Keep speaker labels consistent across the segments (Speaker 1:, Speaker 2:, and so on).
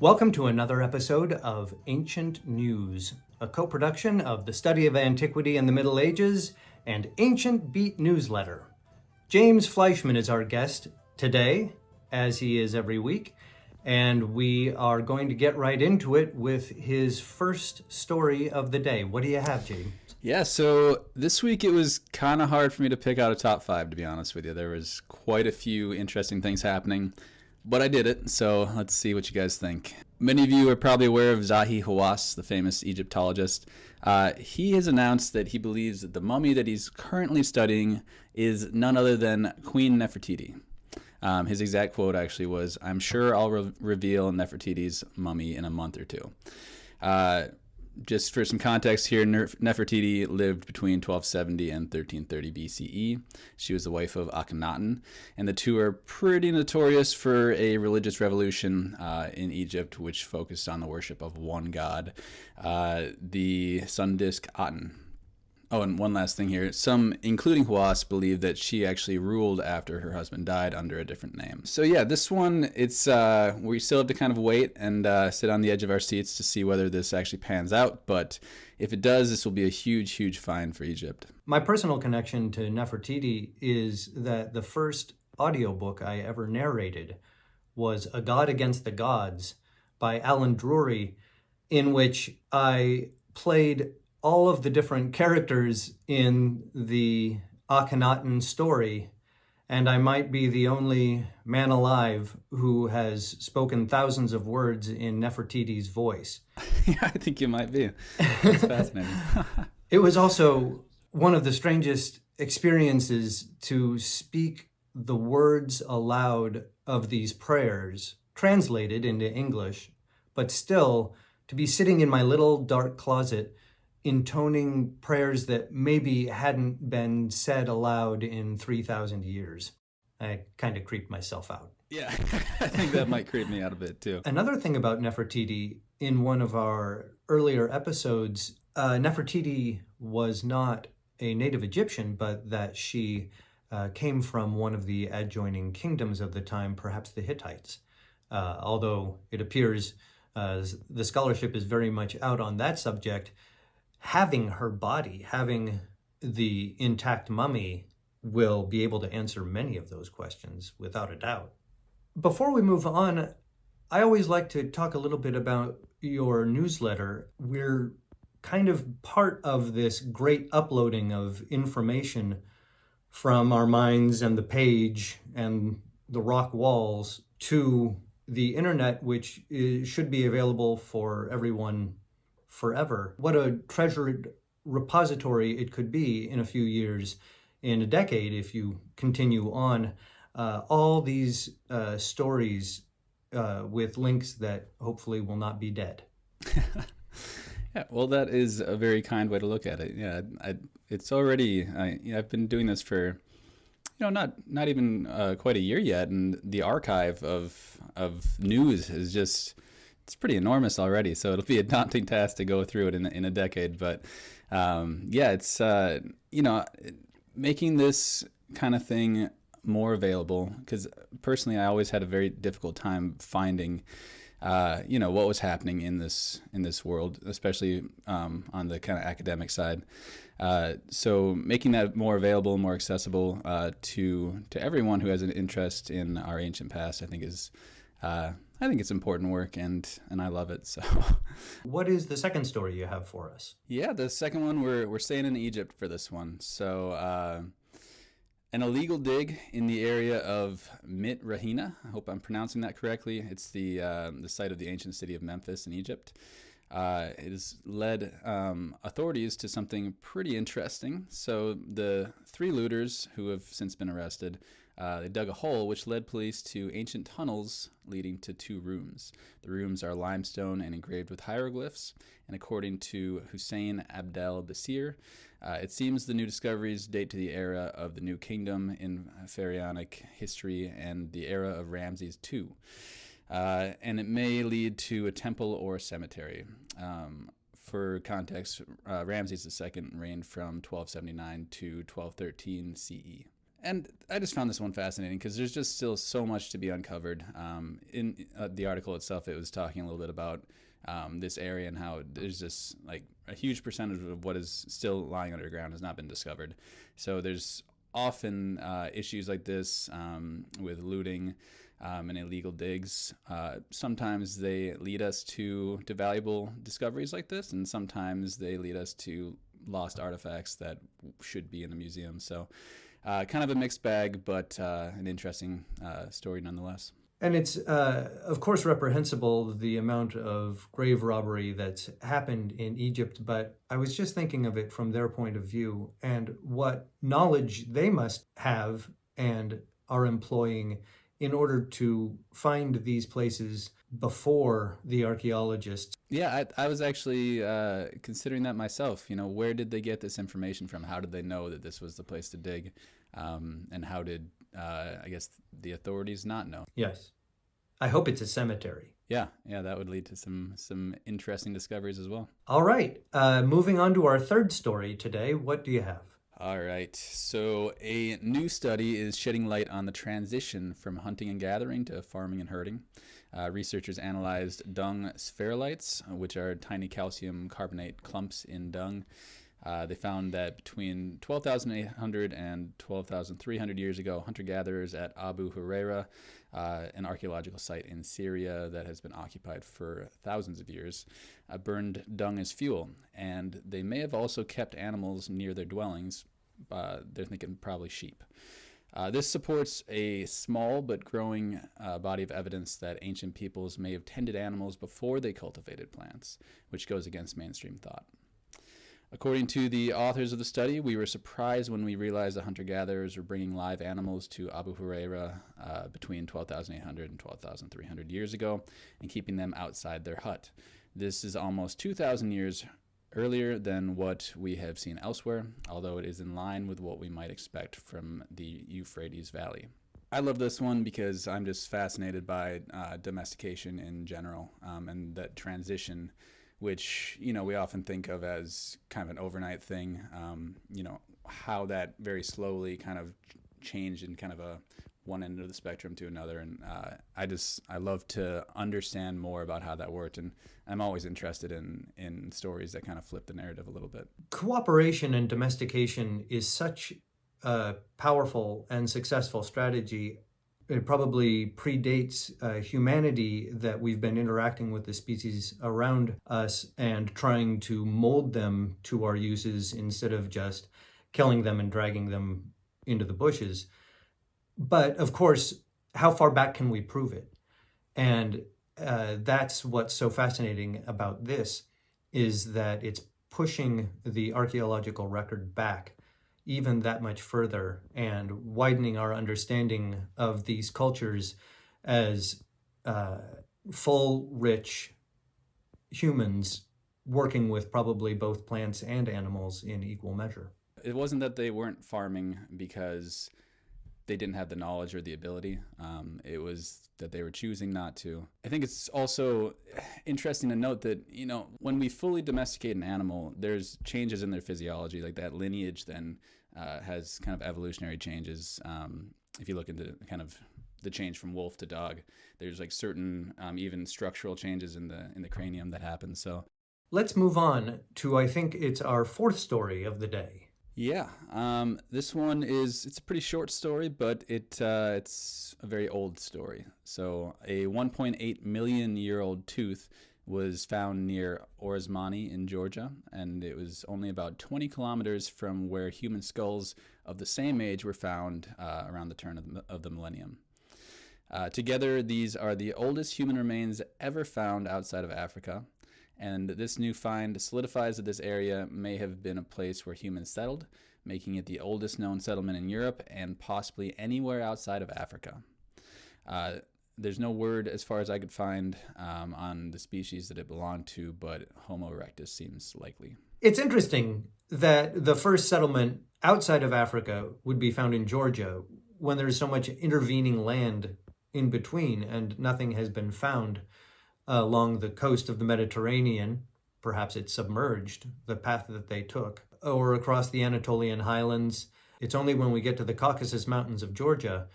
Speaker 1: Welcome to another episode of Ancient News, a co-production of the Study of Antiquity and the Middle Ages and Ancient Beat newsletter. James Flieschmann is our guest today, as he is every week, and we are going to get right into it with his first story of the day. What do you have, James?
Speaker 2: Yeah, so this week it was kind of hard for me to pick out a top five, to be honest with you. There was quite a few interesting things happening, but I did it, so let's see what you guys think. Many of you are probably aware of Zahi Hawass, the famous Egyptologist. He has announced that he believes that the mummy that he's currently studying is none other than Queen Nefertiti. His exact quote actually was, "I'm sure I'll reveal Nefertiti's mummy in a month or two." Just for some context here, Nefertiti lived between 1270 and 1330 BCE. She was the wife of Akhenaten, and the two are pretty notorious for a religious revolution in Egypt, which focused on the worship of one god, the sun disk Aten. Oh, and one last thing here. Some, including Hawass, believe that she actually ruled after her husband died under a different name. So yeah, this one, it's we still have to kind of wait and sit on the edge of our seats to see whether this actually pans out. But if it does, this will be a huge, huge find for Egypt.
Speaker 1: My personal connection to Nefertiti is that the first audiobook I ever narrated was A God Against the Gods by Alan Drury, in which I played all of the different characters in the Akhenaten story, and I might be the only man alive who has spoken thousands of words in Nefertiti's voice.
Speaker 2: Yeah, I think you might be. That's fascinating.
Speaker 1: It was also one of the strangest experiences to speak the words aloud of these prayers, translated into English, but still to be sitting in my little dark closet intoning prayers that maybe hadn't been said aloud in 3,000 years. I kind of creeped myself out.
Speaker 2: Yeah, I think that might creep me out a bit too.
Speaker 1: Another thing about Nefertiti, in one of our earlier episodes, Nefertiti was not a native Egyptian, but that she came from one of the adjoining kingdoms of the time, perhaps the Hittites. Although it appears the scholarship is very much out on that subject, having her body, having the intact mummy, will be able to answer many of those questions without a doubt. Before we move on, I always like to talk a little bit about your newsletter. We're kind of part of this great uploading of information from our minds and the page and the rock walls to the internet, which should be available for everyone forever. What a treasured repository it could be in a few years, in a decade, if you continue on. All these stories with links that hopefully will not be dead.
Speaker 2: Yeah, well, that is a very kind way to look at it. Yeah, it's already. I've been doing this for, not even quite a year yet, and the archive of news is just. It's pretty enormous already, so it'll be a daunting task to go through it in a decade. But yeah, it's making this kind of thing more available, because personally, I always had a very difficult time finding, what was happening in this world, especially on the kind of academic side. So making that more available, more accessible to everyone who has an interest in our ancient past, I think is. I think it's important work, and I love it. So,
Speaker 1: what is the second story you have for us?
Speaker 2: Yeah, the second one, we're staying in Egypt for this one. So, an illegal dig in the area of Mit Rahina. I hope I'm pronouncing that correctly. It's the site of the ancient city of Memphis in Egypt. It has led authorities to something pretty interesting. So the three looters who have since been arrested, they dug a hole which led police to ancient tunnels leading to two rooms. The rooms are limestone and engraved with hieroglyphs, and according to Hussein Abdel Basir, it seems the new discoveries date to the era of the New Kingdom in pharaonic history and the era of Ramses II. And it may lead to a temple or a cemetery. For context, Ramses II reigned from 1279 to 1213 CE. And I just found this one fascinating because there's just still so much to be uncovered. In the article itself, it was talking a little bit about this area and how there's just like a huge percentage of what is still lying underground has not been discovered. So there's often issues like this with looting and illegal digs. Sometimes they lead us to valuable discoveries like this, and sometimes they lead us to lost artifacts that should be in the museum. So kind of a mixed bag, but an interesting story nonetheless.
Speaker 1: And it's, of course, reprehensible, the amount of grave robbery that's happened in Egypt, but I was just thinking of it from their point of view and what knowledge they must have and are employing in order to find these places before the archaeologists.
Speaker 2: Yeah, I was actually considering that myself. You know, where did they get this information from? How did they know that this was the place to dig? And how did, I guess, the authorities not know?
Speaker 1: Yes. I hope it's a cemetery.
Speaker 2: Yeah, that would lead to some interesting discoveries as well.
Speaker 1: All right. Moving on to our third story today. What do you have?
Speaker 2: All right. So a new study is shedding light on the transition from hunting and gathering to farming and herding. Researchers analyzed dung spherulites, which are tiny calcium carbonate clumps in dung. They found that between 12,800 and 12,300 years ago, hunter-gatherers at Abu Huraira, an archaeological site in Syria that has been occupied for thousands of years, burned dung as fuel. And they may have also kept animals near their dwellings. They're thinking probably sheep. This supports a small but growing body of evidence that ancient peoples may have tended animals before they cultivated plants, which goes against mainstream thought. According to the authors of the study, we were surprised when we realized the hunter-gatherers were bringing live animals to Abu Huraira between 12,800 and 12,300 years ago and keeping them outside their hut. This is almost 2,000 years earlier than what we have seen elsewhere, although it is in line with what we might expect from the Euphrates Valley. I love this one because I'm just fascinated by domestication in general and that transition, which, you know, we often think of as kind of an overnight thing, you know, how that very slowly kind of changed in kind of a one end of the spectrum to another. And I love to understand more about how that worked. And I'm always interested in stories that kind of flip the narrative a little bit.
Speaker 1: Cooperation and domestication is such a powerful and successful strategy. It probably predates humanity, that we've been interacting with the species around us and trying to mold them to our uses instead of just killing them and dragging them into the bushes. But of course, how far back can we prove it? And that's what's so fascinating about this, is that it's pushing the archaeological record back even that much further and widening our understanding of these cultures as full, rich humans working with probably both plants and animals in equal measure.
Speaker 2: It wasn't that they weren't farming because they didn't have the knowledge or the ability. It was that they were choosing not to. I think it's also interesting to note that, you know, when we fully domesticate an animal, there's changes in their physiology. Like that lineage then has kind of evolutionary changes. If you look into kind of the change from wolf to dog, there's like certain even structural changes in the cranium that happen. So
Speaker 1: let's move on to, I think it's our fourth story of the day.
Speaker 2: Yeah, this one it's a pretty short story, but it's a very old story. So a 1.8 million year old tooth was found near Orismani in Georgia, and it was only about 20 kilometers from where human skulls of the same age were found around the turn of the millennium. Together, these are the oldest human remains ever found outside of Africa. And this new find solidifies that this area may have been a place where humans settled, making it the oldest known settlement in Europe and possibly anywhere outside of Africa. There's no word, as far as I could find, on the species that it belonged to, but Homo erectus seems likely.
Speaker 1: It's interesting that the first settlement outside of Africa would be found in Georgia when there's so much intervening land in between and nothing has been found along the coast of the Mediterranean. Perhaps it's submerged, the path that they took, or across the Anatolian highlands, It's only when we get to the Caucasus Mountains of Georgia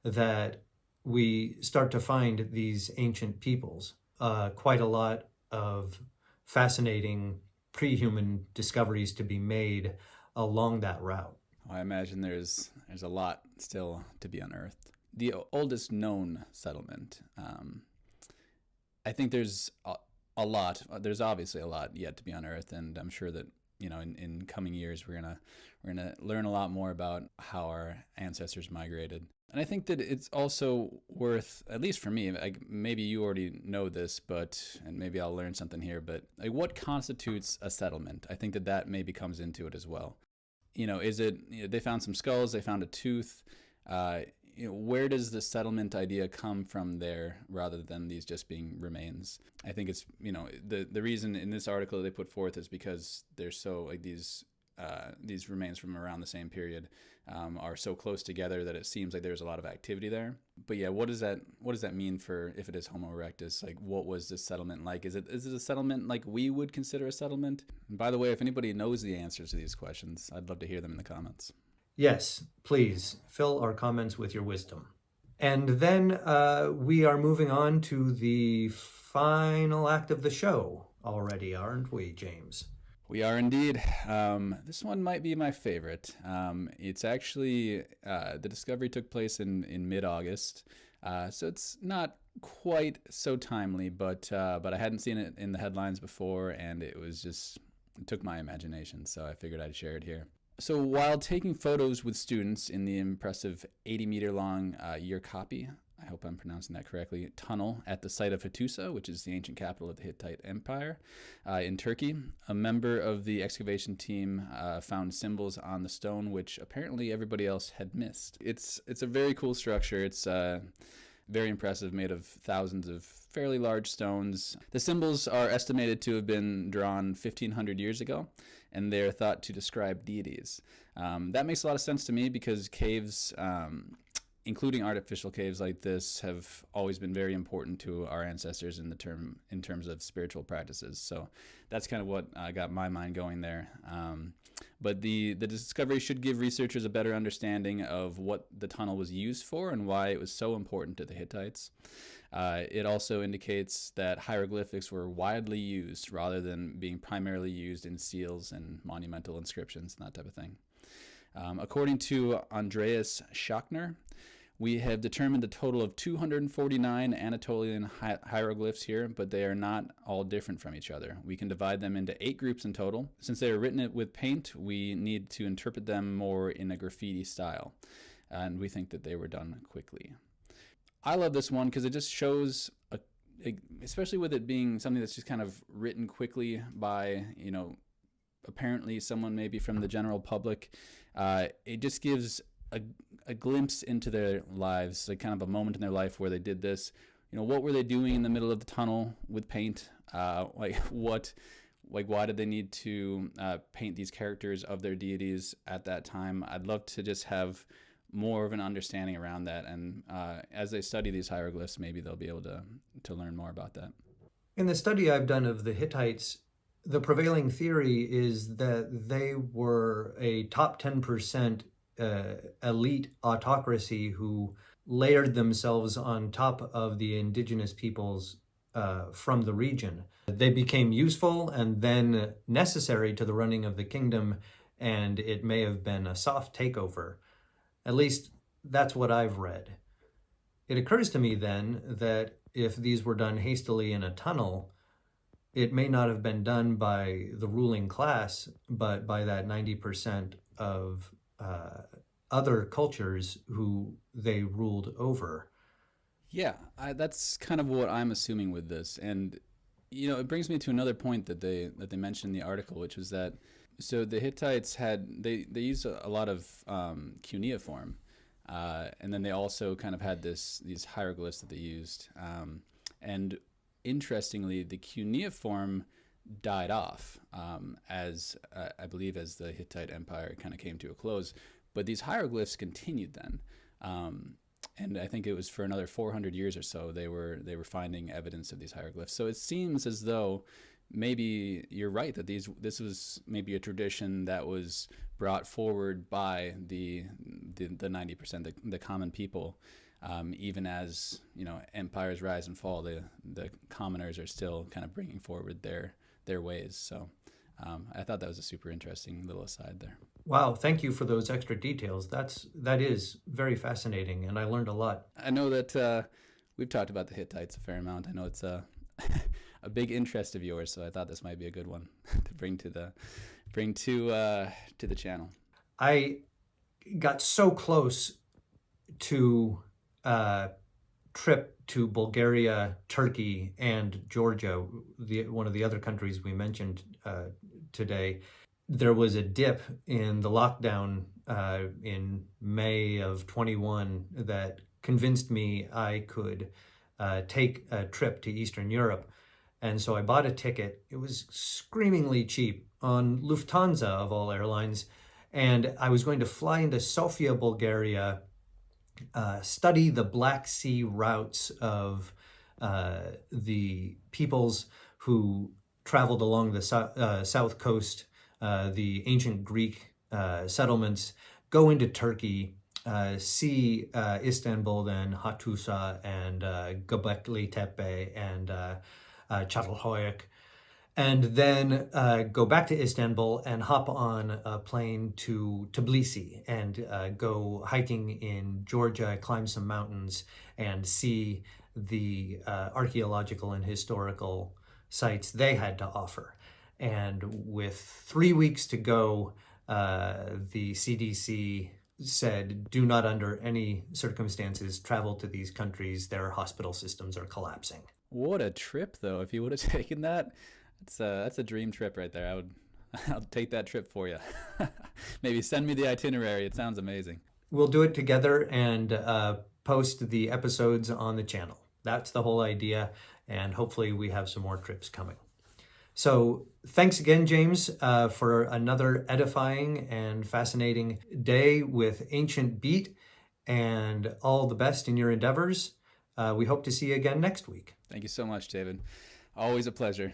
Speaker 1: that we start to find these ancient peoples. Quite a lot of fascinating pre-human discoveries to be made along that route.
Speaker 2: I imagine there's a lot still to be unearthed. The oldest known settlement, I think there's a lot. There's obviously a lot yet to be unearthed, and I'm sure that in coming years we're gonna learn a lot more about how our ancestors migrated. And I think that it's also worth, at least for me, maybe you already know this, and maybe I'll learn something here, but like, what constitutes a settlement? I think that maybe comes into it as well. Is it, they found some skulls, they found a tooth. Where does the settlement idea come from there rather than these just being remains? I think it's, the reason in this article that they put forth is because they're so, like, these remains from around the same period are so close together that it seems like there's a lot of activity there. But yeah, what does that mean for, if it is Homo erectus? Like, what was this settlement like? Is it a settlement like we would consider a settlement? And by the way, if anybody knows the answers to these questions, I'd love to hear them in the comments.
Speaker 1: Yes, please fill our comments with your wisdom. And then we are moving on to the final act of the show already, aren't we, James?
Speaker 2: We are indeed. This one might be my favorite. It's actually, the discovery took place in mid-August, so it's not quite so timely, but I hadn't seen it in the headlines before, and it took my imagination, so I figured I'd share it here. So while taking photos with students in the impressive 80-meter-long Yerkapi, I hope I'm pronouncing that correctly, tunnel at the site of Hattusa, which is the ancient capital of the Hittite Empire in Turkey, a member of the excavation team found symbols on the stone which apparently everybody else had missed. It's a very cool structure. It's very impressive, made of thousands of fairly large stones. The symbols are estimated to have been drawn 1,500 years ago, and they're thought to describe deities. That makes a lot of sense to me because caves, including artificial caves like this, have always been very important to our ancestors in terms of spiritual practices. So that's kind of what got my mind going there. But the discovery should give researchers a better understanding of what the tunnel was used for and why it was so important to the Hittites. It also indicates that hieroglyphics were widely used rather than being primarily used in seals and monumental inscriptions and that type of thing. According to Andreas Schachner, we have determined a total of 249 Anatolian hieroglyphs here, but they are not all different from each other. We can divide them into 8 groups in total. Since they are written with paint, we need to interpret them more in a graffiti style, and we think that they were done quickly. I love this one because it just shows, especially with it being something that's just kind of written quickly by, apparently someone maybe from the general public. It just gives a glimpse into their lives, like kind of a moment in their life where they did this. What were they doing in the middle of the tunnel with paint? Why did they need to paint these characters of their deities at that time? I'd love to just have more of an understanding around that, and as they study these hieroglyphs, maybe they'll be able to learn more about that.
Speaker 1: In the study I've done of the Hittites, the prevailing theory is that they were a top 10% elite autocracy who layered themselves on top of the indigenous peoples from the region. They became useful and then necessary to the running of the kingdom, and it may have been a soft takeover. At least that's what I've read. It occurs to me then that if these were done hastily in a tunnel, it may not have been done by the ruling class, but by that 90% of other cultures who they ruled over.
Speaker 2: Yeah, that's kind of what I'm assuming with this. And, it brings me to another point that they mentioned in the article, which was that, so the Hittites they used a lot of cuneiform, and then they also kind of had these hieroglyphs that they used. And interestingly, the cuneiform died off as I believe as the Hittite Empire kind of came to a close. But these hieroglyphs continued then, and I think it was for another 400 years or so they were finding evidence of these hieroglyphs. So it seems as though maybe you're right that this was maybe a tradition that was brought forward by the 90%, the common people. Even as empires rise and fall, the commoners are still kind of bringing forward their ways. So I thought that was a super interesting little aside there.
Speaker 1: Wow, thank you for those extra details. That is very fascinating, and I learned a lot.
Speaker 2: I know that we've talked about the Hittites a fair amount. I know it's a big interest of yours, so I thought this might be a good one to bring to the channel.
Speaker 1: I got so close to trip to Bulgaria, Turkey, and Georgia, one of the other countries we mentioned today. There was a dip in the lockdown in May of 21 that convinced me I could take a trip to Eastern Europe. And so I bought a ticket. It was screamingly cheap on Lufthansa, of all airlines. And I was going to fly into Sofia, Bulgaria, study the Black Sea routes of the peoples who traveled along the south coast, the ancient Greek settlements, go into Turkey, see Istanbul, then Hattusa and Göbekli Tepe and Çatalhöyük, and then go back to Istanbul and hop on a plane to Tbilisi and go hiking in Georgia, climb some mountains, and see the archaeological and historical sites they had to offer. And with 3 weeks to go, the CDC said, do not under any circumstances travel to these countries. Their hospital systems are collapsing.
Speaker 2: What a trip, though. If you would have taken that, that's a dream trip right there. I'll take that trip for you. Maybe send me the itinerary. It sounds amazing.
Speaker 1: We'll do it together and post the episodes on the channel. That's the whole idea, and hopefully we have some more trips coming. So thanks again, James, for another edifying and fascinating day with Ancient Beat, and all the best in your endeavors. We hope to see you again next week.
Speaker 2: Thank you so much, David. Always a pleasure.